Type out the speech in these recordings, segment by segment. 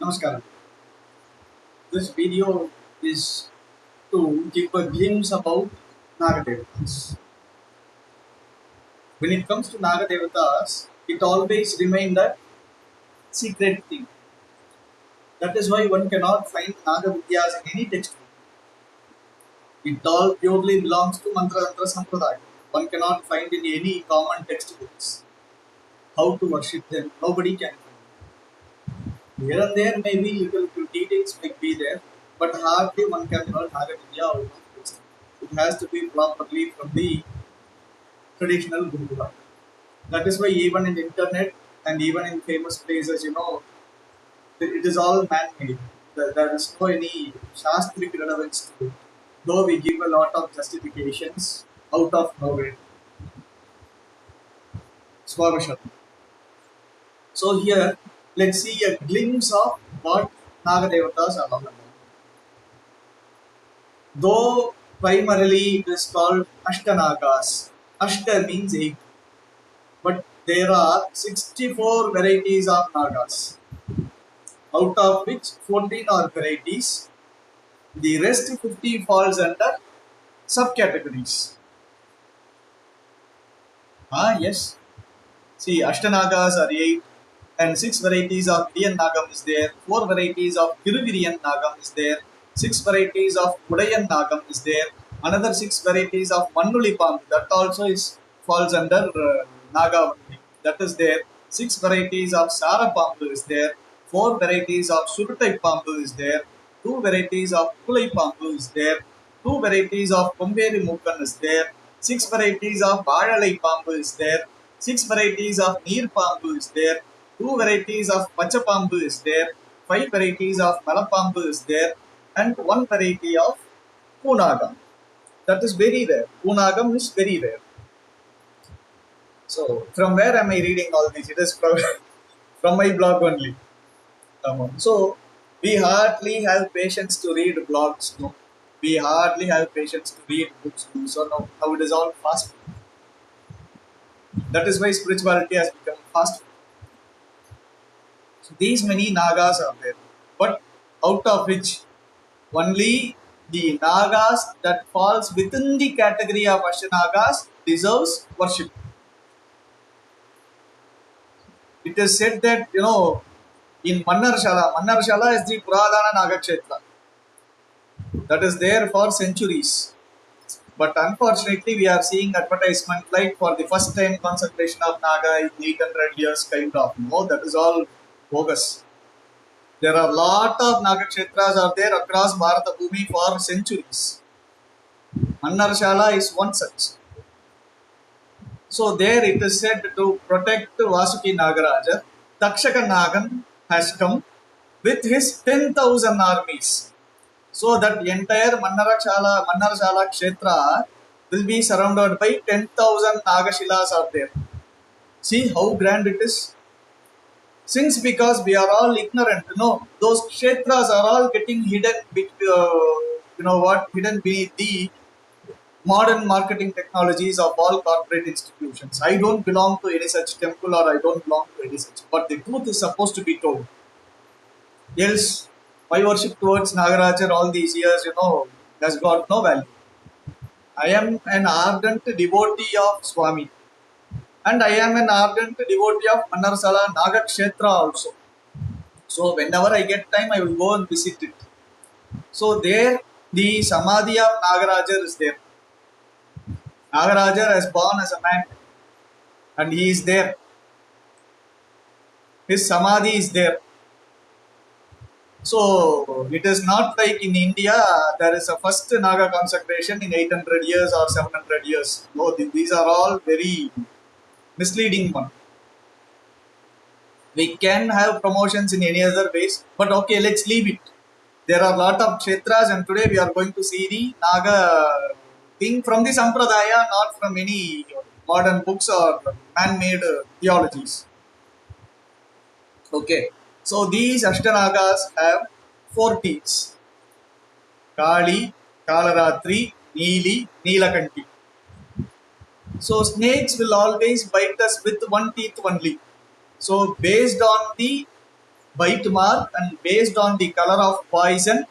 Namaskaram. This video is to give a glimpse about Nagadevatas. When it comes to Nagadevatas, it always remains a secret thing. That is why one cannot find Naga vidyas in any textbook. It all purely belongs to mantra-tantra sampradaya. One cannot find in any common textbooks how to worship them. Nobody can find. Here and there, maybe little details may be there, but hardly one can learn Naga vidya out of text. It has to be properly from the traditional Gulika. That is why even in internet and even in famous places, it is all man-made. There is no any shastric relevance to it. Though we give a lot of justifications out of nowhere. Swavashat. So here, let's see a glimpse of what Nagadevatas are all about. Though primarily it is called Ashta Nagas. Ashta means 8. But there are 64 varieties of Nagas, out of which 14 are varieties. The rest 50 falls under subcategories. Yes. See, Ashtanagas are 8 and 6 varieties of Viriyan Nagam is there, 4 varieties of Tiruviriyan Nagam is there, 6 varieties of Udayan Nagam is there, another 6 varieties of Mannuli Pambu, that also falls under Naga, that is there, 6 varieties of Sara Pambu is there, 4 varieties of Surutai Pambu is there, 2 varieties of Kulai Pambu is there, 2 varieties of Kumberi Mukan is there, 6 varieties of Badalai Pambu is there, 6 varieties of Neer Pambu is there, 2 varieties of Pachapambu is there, 5 varieties of Malapambu is there, and 1 variety of Punagam. That is very rare. Punagam is very rare. So, from where am I reading all this? It is from my blog only. So, we hardly have patience to read blogs. No. We hardly have patience to read books. No. So, now it is all fast. That is why spirituality has become fast. So these many Nagas are there, but out of which only the Nagas that falls within the category of Ashta Nagas deserves worship. It is said that, in Mannarshala is the Puradana Nagakshetra. That is there for centuries. But unfortunately, we are seeing advertisement like for the first time consecration of Naga in 800 years kind of. No, that is all bogus. There are a lot of Nagakshetras are there across Bharata Bhumi for centuries. Mannarshala is one such. So there it is said to protect Vasuki Nagaraja, Takshaka Nagan has come with his 10,000 armies. So that entire Mannarshala Kshetra will be surrounded by 10,000 Nagashilas are there. See how grand it is. Since because we are all ignorant, those kshetras are all getting hidden hidden beneath the modern marketing technologies of all corporate institutions. I don't belong to any such temple or I don't belong to any such, but the truth is supposed to be told. Else, my worship towards Nagaraja all these years, has got no value. I am an ardent devotee of Swami. And I am an ardent devotee of Mannarshala Nagakshetra also. So whenever I get time, I will go and visit it. So there, the Samadhi of Nagaraja is there. Nagaraja is born as a man. And he is there. His Samadhi is there. So it is not like in India, there is a first Naga consecration in 800 years or 700 years. No, these are all very misleading one. We can have promotions in any other ways, but okay, let's leave it. There are a lot of kshetras, and today we are going to see the Naga thing from the Sampradaya, not from any modern books or man-made theologies. Okay, so these Ashtanagas have 4 teeth. Kali, Kalaratri, Neeli, Neelakanti. So snakes will always bite us with 1 teeth only. So based on the bite mark, and based on the color of poison,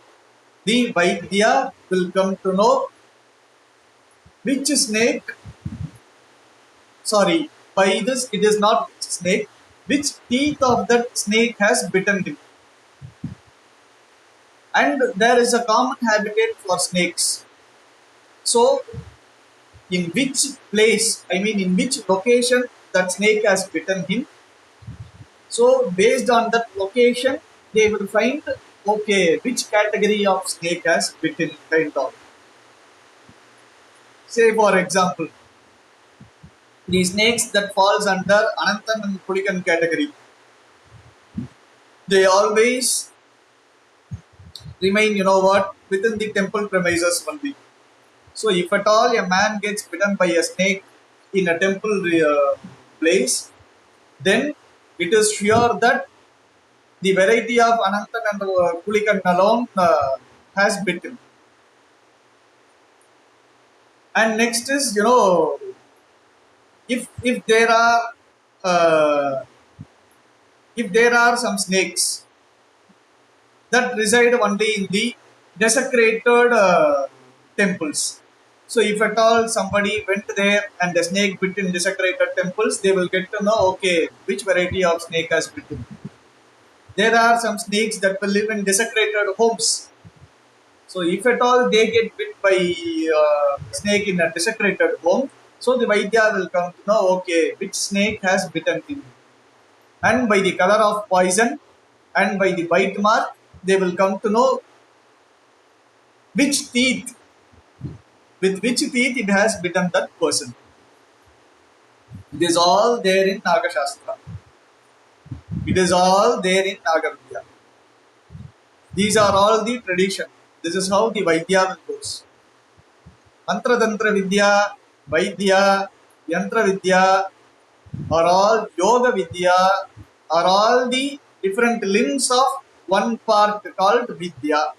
the Vaidya will come to know which snake, sorry, by this it is not snake, which teeth of that snake has bitten him. And there is a common habitat for snakes. So, in which place, I mean, in which location that snake has bitten him. So, based on that location, they will find okay which category of snake has bitten kind of. Say, for example, the snakes that falls under Ananta and Gulikan category, they always remain, you know what, within the temple premises only. So, if at all a man gets bitten by a snake in a temple place, then it is sure that the variety of Anantan and Kulikan alone has bitten. And next is, you know, if there are uh, if there are some snakes that reside only in the desecrated temples. So if at all somebody went there and the snake bit in desecrated temples, they will get to know okay which variety of snake has bitten. There are some snakes that will live in desecrated homes. So if at all they get bit by snake in a desecrated home, so the Vaidya will come to know okay which snake has bitten him. And by the color of poison and by the bite mark, they will come to know which teeth, with which teeth it has bitten that person. It is all there in Naga Shastra. It is all there in Nagavidya. These are all the tradition. This is how the Vaidya goes. Mantra-tantra Vidya, Vaidya, Yantra Vidya are all Yoga Vidya, are all the different limbs of one part called Vidya.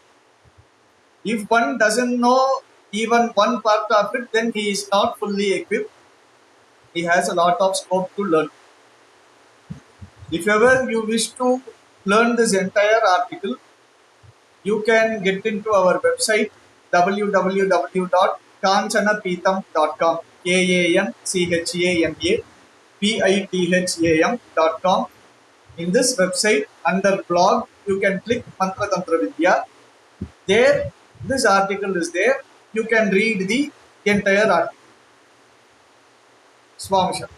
If one doesn't know even one part of it, then he is not fully equipped. He has a lot of scope to learn. If ever you wish to learn this entire article, you can get into our website www.kanchanapitham.com, KANCHANAPITHAM.com. In this website, under blog, you can click Mantra Tantra Vidya. There, this article is there. You can read the entire article. Swamisha.